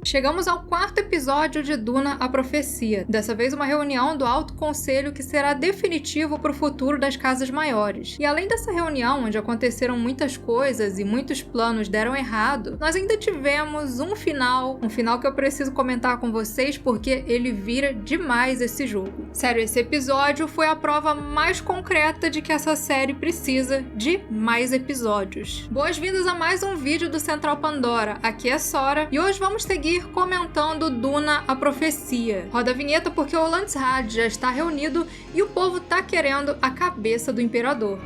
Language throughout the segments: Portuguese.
Chegamos ao quarto episódio de Duna, a Profecia. Dessa vez uma reunião do Alto Conselho que será definitivo para o futuro das Casas Maiores. E além dessa reunião, onde aconteceram muitas coisas e muitos planos deram errado, nós ainda tivemos um final que eu preciso comentar com vocês porque ele vira demais esse jogo. Sério, esse episódio foi a prova mais concreta de que essa série precisa de mais episódios. Boas-vindas a mais um vídeo do Central Pandora. Aqui é Sora e hoje vamos seguir comentando Duna, a Profecia. Roda a vinheta porque o Landsraad já está reunido e o povo tá querendo a cabeça do Imperador.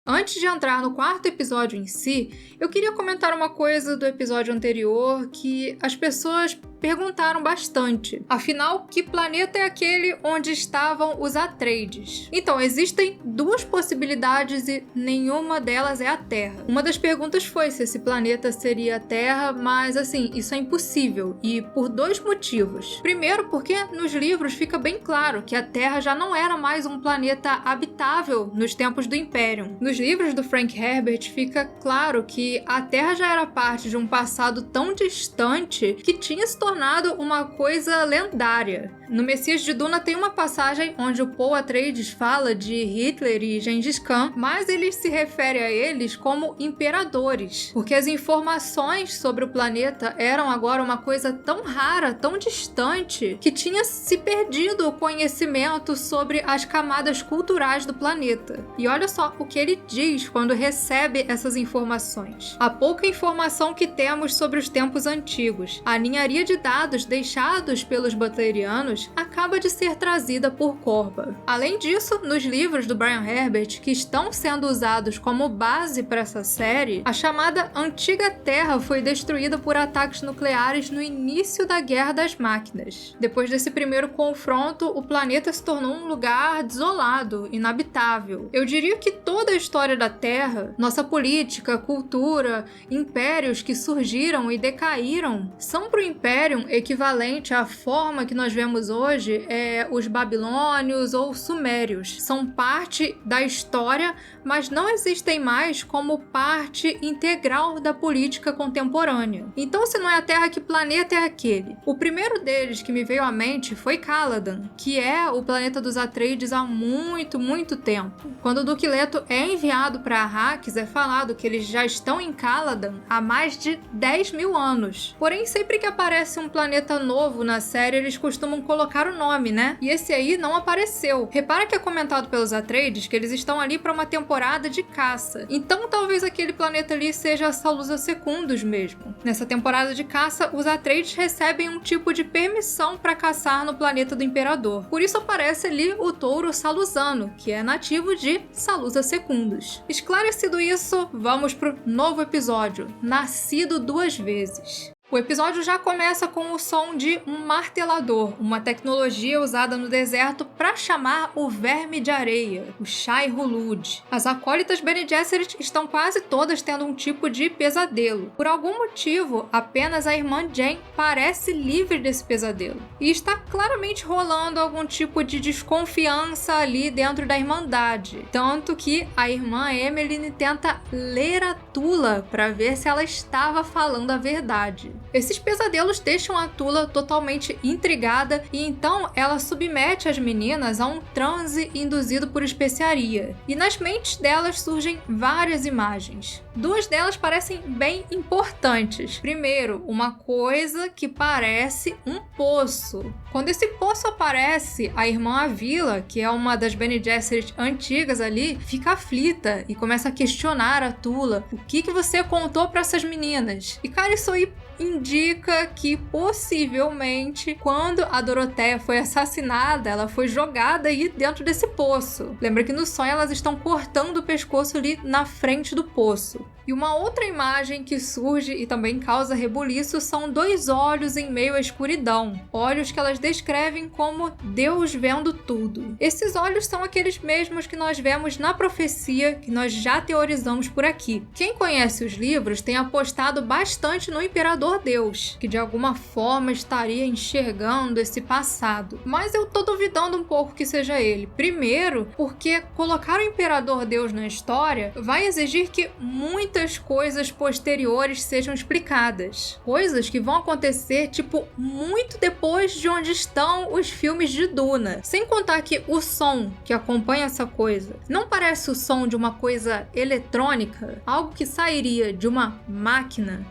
Antes de entrar no quarto episódio em si, eu queria comentar uma coisa do episódio anterior que as pessoas perguntaram bastante. Afinal, que planeta é aquele onde estavam os Atreides? Então, existem duas possibilidades e nenhuma delas é a Terra. Uma das perguntas foi se esse planeta seria a Terra, mas assim, isso é impossível e por dois motivos. Primeiro, porque nos livros fica bem claro que a Terra já não era mais um planeta habitável nos tempos do Império. Nos livros do Frank Herbert fica claro que a Terra já era parte de um passado tão distante que tinha se tornado uma coisa lendária. No Messias de Duna tem uma passagem onde o Paul Atreides fala de Hitler e Gengis Khan, mas ele se refere a eles como imperadores, porque as informações sobre o planeta eram agora uma coisa tão rara, tão distante, que tinha se perdido o conhecimento sobre as camadas culturais do planeta. E olha só o que ele diz quando recebe essas informações. Há pouca informação que temos sobre os tempos antigos. A ninharia de dados deixados pelos butlerianos acaba de ser trazida por Corba. Além disso, nos livros do Brian Herbert, que estão sendo usados como base para essa série, a chamada Antiga Terra foi destruída por ataques nucleares no início da Guerra das Máquinas. Depois desse primeiro confronto, o planeta se tornou um lugar desolado, inabitável. Eu diria que toda a história da Terra, nossa política, cultura, impérios que surgiram e decaíram, são para o Imperium equivalente à forma que nós vemos hoje os babilônios ou sumérios. São parte da história, mas não existem mais como parte integral da política contemporânea. Então, se não é a Terra, que planeta é aquele? O primeiro deles que me veio à mente foi Caladan, que é o planeta dos Atreides há muito, muito tempo. Quando o Duque Leto é enviado para Arrakis, é falado que eles já estão em Caladan há mais de 10 mil anos. Porém, sempre que aparece um planeta novo na série, eles costumam colocar o nome, né? E esse aí não apareceu. Repara que é comentado pelos Atreides que eles estão ali para uma temporada de caça. Então, talvez aquele planeta ali seja Salusa Secundus mesmo. Nessa temporada de caça, os Atreides recebem um tipo de permissão para caçar no planeta do Imperador. Por isso aparece ali o touro saluzano, que é nativo de Salusa Secundus. Esclarecido isso, vamos pro novo episódio, Nascido Duas Vezes. O episódio já começa com o som de um martelador, uma tecnologia usada no deserto para chamar o verme de areia, o Shai-Hulud. As acólitas Bene Gesserit estão quase todas tendo um tipo de pesadelo. Por algum motivo, apenas a irmã Jane parece livre desse pesadelo. E está claramente rolando algum tipo de desconfiança ali dentro da Irmandade. Tanto que a irmã Emmeline tenta ler a Tula para ver se ela estava falando a verdade. Esses pesadelos deixam a Tula totalmente intrigada e então ela submete as meninas a um transe induzido por especiaria. E nas mentes delas surgem várias imagens. Duas delas parecem bem importantes. Primeiro, uma coisa que parece um poço. Quando esse poço aparece, a irmã Avila, que é uma das Bene Gesserit antigas ali, fica aflita e começa a questionar a Tula. O que você contou para essas meninas? E cara, isso aí indica que possivelmente quando a Doroteia foi assassinada, ela foi jogada aí dentro desse poço. Lembra que no sonho elas estão cortando o pescoço ali na frente do poço. E uma outra imagem que surge e também causa rebuliço são dois olhos em meio à escuridão. Olhos que elas elas descrevem como Deus vendo tudo. Esses olhos são aqueles mesmos que nós vemos na profecia, que nós já teorizamos por aqui. Quem conhece os livros tem apostado bastante no Imperador Deus, que de alguma forma estaria enxergando esse passado. Mas eu tô duvidando um pouco que seja ele. Primeiro, porque colocar o Imperador Deus na história vai exigir que muitas coisas posteriores sejam explicadas. Coisas que vão acontecer, tipo, muito depois de onde estão os filmes de Duna. Sem contar que o som que acompanha essa coisa não parece o som de uma coisa eletrônica, algo que sairia de uma máquina.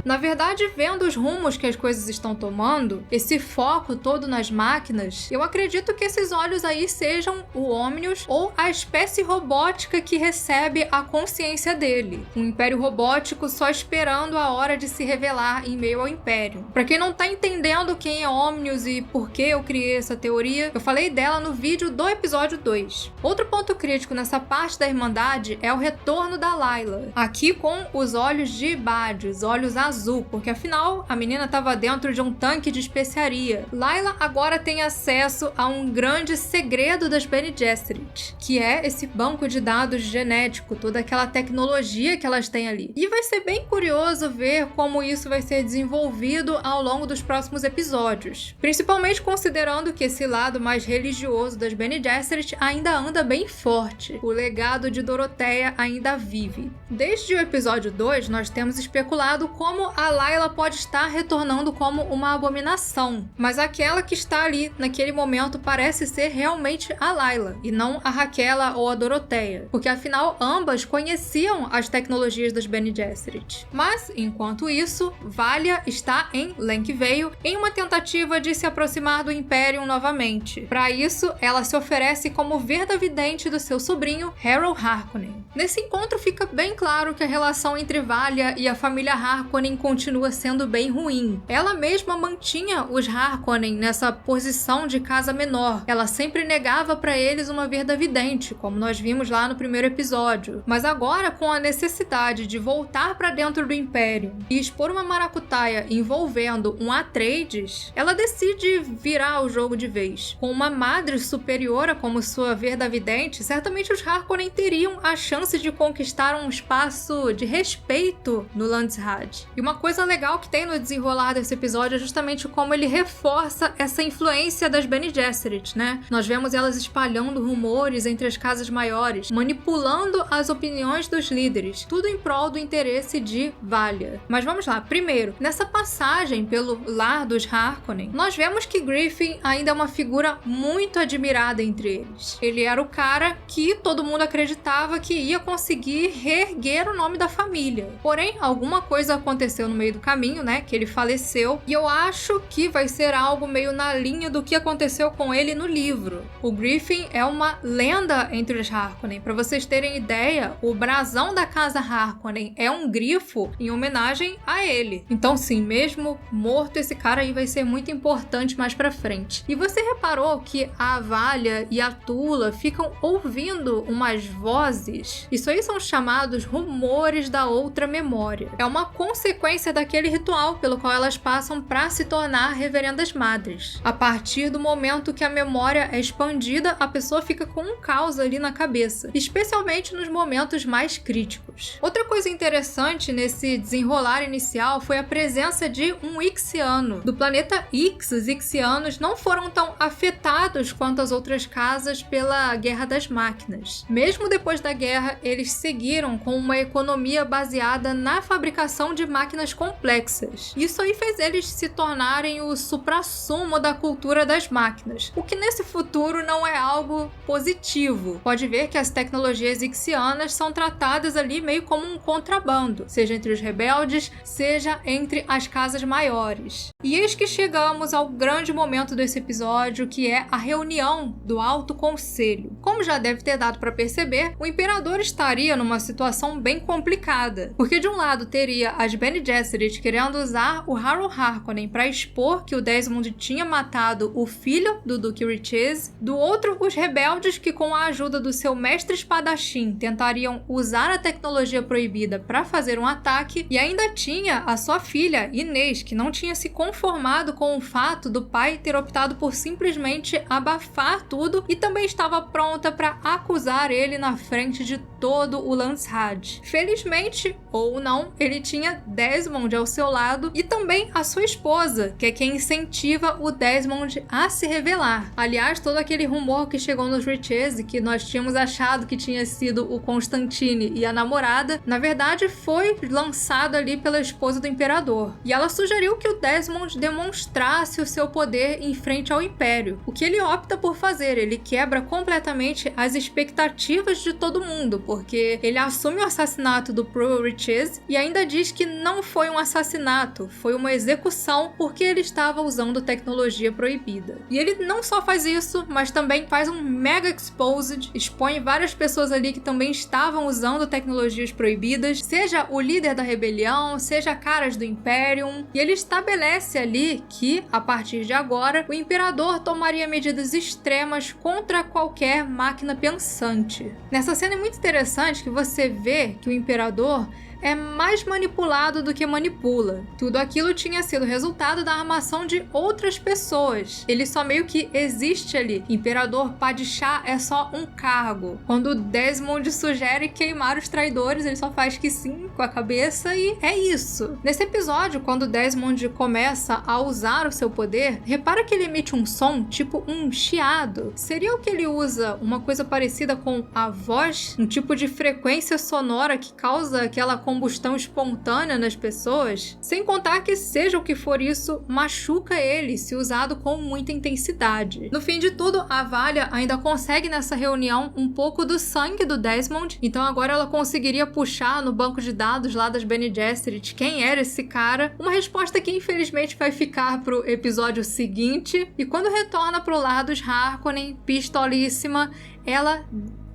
Na verdade, vendo os rumos que as coisas estão tomando, esse foco todo nas máquinas, eu acredito que esses olhos aí sejam o Omnius ou a espécie robótica que recebe a consciência dele. Um império robótico só esperando a hora de se revelar em meio ao império. Pra quem não tá entendendo quem é Omnius e por que eu criei essa teoria, eu falei dela no vídeo do episódio 2. Outro ponto crítico nessa parte da Irmandade é o retorno da Layla. Aqui com os olhos de Ibad, os olhos azuis, porque afinal a menina estava dentro de um tanque de especiaria. Layla agora tem acesso a um grande segredo das Bene Gesserit, que é esse banco de dados genético, toda aquela tecnologia que elas têm ali. E vai ser bem curioso ver como isso vai ser desenvolvido ao longo dos próximos episódios, principalmente considerando que esse lado mais religioso das Bene Gesserit ainda anda bem forte. O legado de Dorotheia ainda vive. Desde o episódio 2, nós temos especulado como a Layla pode estar retornando como uma abominação, mas aquela que está ali naquele momento parece ser realmente a Layla e não a Raquela ou a Dorotheia, porque afinal ambas conheciam as tecnologias das Bene Gesserit. Mas enquanto isso, Valia está em Lenkveil em uma tentativa de se aproximar do Imperium novamente. Para isso, ela se oferece como verdavidente do seu sobrinho Harold Harkonnen. Nesse encontro fica bem claro que a relação entre Valia e a família Harkonnen continua sendo bem ruim. Ela mesma mantinha os Harkonnen nessa posição de casa menor. Ela sempre negava para eles uma verdavidente, como nós vimos lá no primeiro episódio. Mas agora, com a necessidade de voltar para dentro do Império e expor uma maracutaia envolvendo um Atreides, ela decide virar o jogo de vez. Com uma madre superiora como sua verdavidente, certamente os Harkonnen teriam a chance de conquistar um espaço de respeito no Landsraad. E uma coisa legal que tem no desenrolar desse episódio é justamente como ele reforça essa influência das Bene Gesserit, né? Nós vemos elas espalhando rumores entre as casas maiores, manipulando as opiniões dos líderes, tudo em prol do interesse de Valia. Mas vamos lá, primeiro, nessa passagem pelo lar dos Harkonnen, nós vemos que Griffin ainda é uma figura muito admirada entre eles. Ele era o cara que todo mundo acreditava que ia conseguir reerguer o nome da família. Porém, alguma coisa aconteceu no meio do caminho, né, que ele faleceu, e eu acho que vai ser algo meio na linha do que aconteceu com ele no livro. O Griffin é uma lenda entre os Harkonnen. Para vocês terem ideia, o brasão da casa Harkonnen é um grifo em homenagem a ele. Então sim, mesmo morto, esse cara aí vai ser muito importante mais pra frente. E você reparou que a Valia e a Tula ficam ouvindo umas vozes? Isso aí são chamados rumores da outra memória. É uma consequência daquele ritual pelo qual elas passam para se tornar reverendas madres. A partir do momento que a memória é expandida, a pessoa fica com um caos ali na cabeça, especialmente nos momentos mais críticos. Outra coisa interessante nesse desenrolar inicial foi a presença de um Ixiano. Do planeta Ix, os Ixianos não foram tão afetados quanto as outras casas pela Guerra das Máquinas. Mesmo depois da guerra, eles seguiram com uma economia baseada na fabricação de máquinas complexas. Isso aí fez eles se tornarem o suprassumo da cultura das máquinas, o que nesse futuro não é algo positivo. Pode ver que as tecnologias ixianas são tratadas ali meio como um contrabando, seja entre os rebeldes, seja entre as casas maiores. E eis que chegamos ao grande momento desse episódio, que é a reunião do Alto Conselho. Como já deve ter dado para perceber, o imperador estaria numa situação bem complicada, porque de um lado teria as Bene Gesserit querendo usar o Harold Harkonnen para expor que o Desmond tinha matado o filho do Duque Riches, do outro os rebeldes que com a ajuda do seu mestre espadachim tentariam usar a tecnologia tecnologia proibida para fazer um ataque, e ainda tinha a sua filha, Inês, que não tinha se conformado com o fato do pai ter optado por simplesmente abafar tudo e também estava pronta para acusar ele na frente de todo o Landsraad. Felizmente, ou não, ele tinha Desmond ao seu lado e também a sua esposa, que é quem incentiva o Desmond a se revelar. Aliás, todo aquele rumor que chegou nos Riches, que nós tínhamos achado que tinha sido o Constantine e a namorada, na verdade foi lançado ali pela esposa do imperador. E ela sugeriu que o Desmond demonstrasse o seu poder em frente ao Império, o que ele opta por fazer. Ele quebra completamente as expectativas de todo mundo, porque ele assume o assassinato do Pro Riches e ainda diz que não foi um assassinato, foi uma execução porque ele estava usando tecnologia proibida. E ele não só faz isso, mas também faz um mega exposed, expõe várias pessoas ali que também estavam usando tecnologias proibidas, seja o líder da rebelião, seja caras do Imperium, e ele estabelece ali que, a partir de agora, o imperador tomaria medidas extremas contra qualquer máquina pensante. Nessa cena é muito interessante que você vê que o imperador é mais manipulado do que manipula. Tudo aquilo tinha sido resultado da armação de outras pessoas. Ele só meio que existe ali. Imperador Padishah é só um cargo. Quando Desmond sugere queimar os traidores, ele só faz que sim com a cabeça e é isso. Nesse episódio, quando Desmond começa a usar o seu poder, repara que ele emite um som tipo um chiado. Seria o que ele usa uma coisa parecida com a voz? Um tipo de frequência sonora que causa aquela combustão espontânea nas pessoas? Sem contar que, seja o que for isso, machuca ele se usado com muita intensidade. No fim de tudo, a Valia ainda consegue nessa reunião um pouco do sangue do Desmond, então agora ela conseguiria puxar no banco de dados lá das Bene Gesserit quem era esse cara, uma resposta que infelizmente vai ficar pro episódio seguinte, e quando retorna pro lar dos Harkonnen, pistolíssima, ela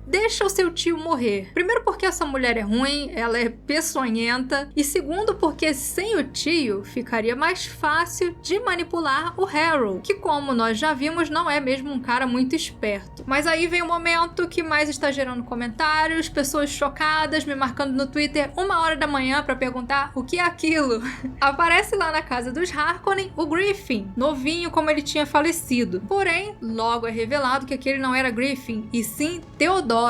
deixa o seu tio morrer. Primeiro porque essa mulher é ruim, ela é peçonhenta, e segundo porque sem o tio ficaria mais fácil de manipular o Harrow, que, como nós já vimos, não é mesmo um cara muito esperto. Mas aí vem o momento que mais está gerando comentários, pessoas chocadas me marcando no Twitter 1h da manhã para perguntar o que é aquilo. Aparece lá na casa dos Harkonnen o Griffin, novinho como ele tinha falecido. Porém, logo é revelado que aquele não era Griffin, e sim Theodosia.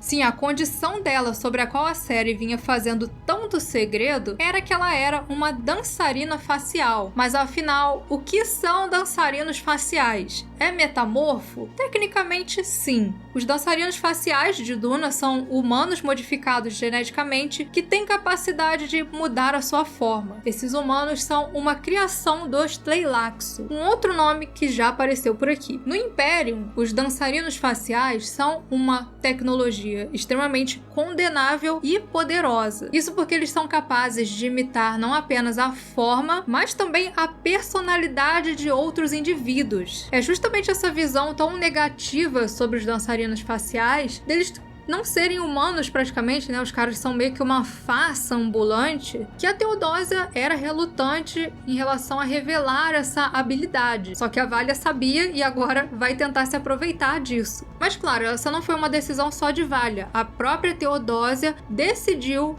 Sim, a condição dela sobre a qual a série vinha fazendo tanto segredo era que ela era uma dançarina facial. Mas afinal, o que são dançarinos faciais? É metamorfo? Tecnicamente, sim. Os dançarinos faciais de Duna são humanos modificados geneticamente que têm capacidade de mudar a sua forma. Esses humanos são uma criação dos Tleilaxu, um outro nome que já apareceu por aqui. No Império, os dançarinos faciais são uma tecnologia extremamente condenável e poderosa. Isso porque eles são capazes de imitar não apenas a forma, mas também a personalidade de outros indivíduos. É justamente essa visão tão negativa sobre os dançarinos faciais, deles não serem humanos praticamente, né? Os caras são meio que uma farsa ambulante, que a Theodosia era relutante em relação a revelar essa habilidade. Só que a Valia sabia e agora vai tentar se aproveitar disso. Mas claro, essa não foi uma decisão só de Valia. A própria Theodosia decidiu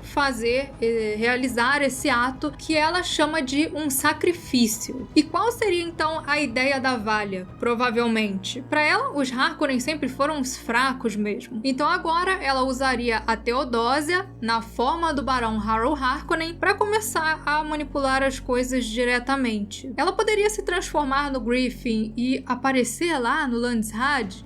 realizar esse ato que ela chama de um sacrifício. E qual seria então a ideia da Valia? Provavelmente, para ela, os Harkonnen sempre foram uns fracos mesmo. Então agora ela usaria a Theodosia na forma do Barão Harrow Harkonnen para começar a manipular as coisas diretamente. Ela poderia se transformar no Griffin e aparecer lá no Landsraad?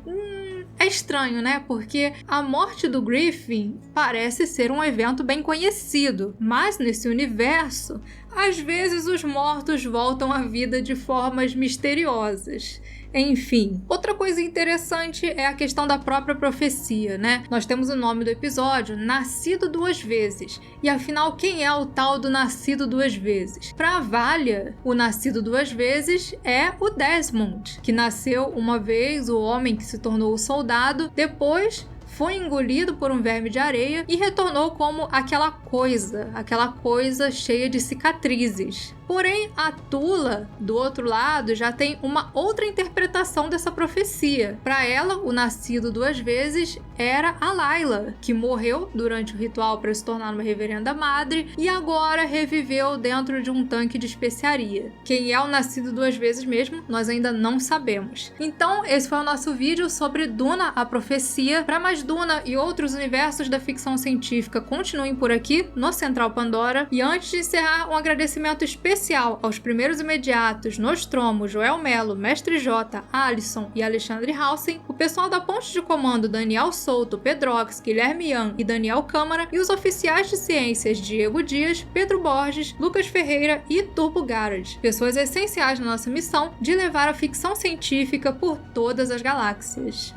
É estranho, né? Porque a morte do Griffin parece ser um evento bem conhecido, mas nesse universo, às vezes os mortos voltam à vida de formas misteriosas. Enfim, outra coisa interessante é a questão da própria profecia, né? Nós temos o nome do episódio, Nascido Duas Vezes. E afinal, quem é o tal do Nascido Duas Vezes? Para Valia, o Nascido Duas Vezes é o Desmond, que nasceu uma vez, o homem que se tornou o soldado, depois foi engolido por um verme de areia e retornou como aquela coisa cheia de cicatrizes. Porém, a Tula, do outro lado, já tem uma outra interpretação dessa profecia. Para ela, o nascido duas vezes era a Layla, que morreu durante o ritual para se tornar uma reverenda madre e agora reviveu dentro de um tanque de especiaria. Quem é o nascido duas vezes mesmo, nós ainda não sabemos. Então, esse foi o nosso vídeo sobre Duna, a profecia. Para mais Duna e outros universos da ficção científica, continuem por aqui no Central Pandora. E antes de encerrar, um agradecimento especial aos primeiros imediatos, Nostromo, Joel Melo, Mestre J, Alisson e Alexandre Hausen, o pessoal da Ponte de Comando Daniel Souto, Pedrox, Guilherme Ian e Daniel Câmara, e os oficiais de ciências Diego Dias, Pedro Borges, Lucas Ferreira e Turbo Garage, pessoas essenciais na nossa missão de levar a ficção científica por todas as galáxias.